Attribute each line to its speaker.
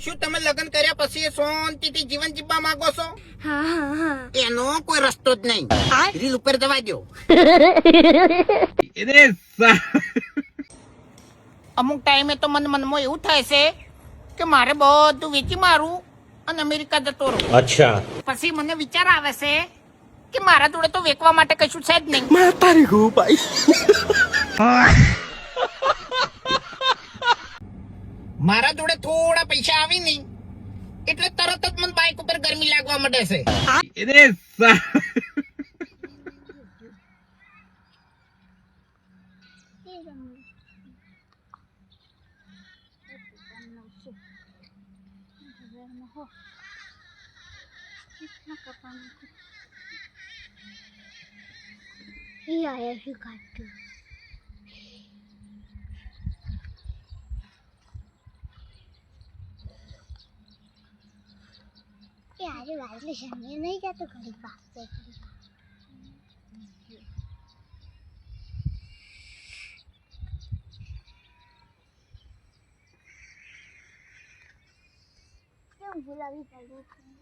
Speaker 1: શું તમે લગ્ન કર્યા પછી શાંતિથી જીવન જીવવા માંગો છો?
Speaker 2: હા હા હા.
Speaker 1: એનો કોઈ રસ્તો જ નહીં. રીલ ઉપર દવા દો. અમુક ટાઈમે તો મનમાં એવું થાય છે કે મારે બધું વેચી મારું અને અમેરિકા જતો રહું. અચ્છા. પછી મને વિચાર આવે છે કે મારા જોડે તો વેચવા માટે કશું છે જ નહીં. તારી ગો ભાઈ. મારા જોડે થોડા પૈસા આવી નહીં એટલે તરત જ મને બાઇક ઉપર ગરમી લાગવા માંડે છે.
Speaker 2: ये आया ही काट यार वाले सामने नहीं जाते घड़ी पास से क्यों गुलाबी पड़ी है?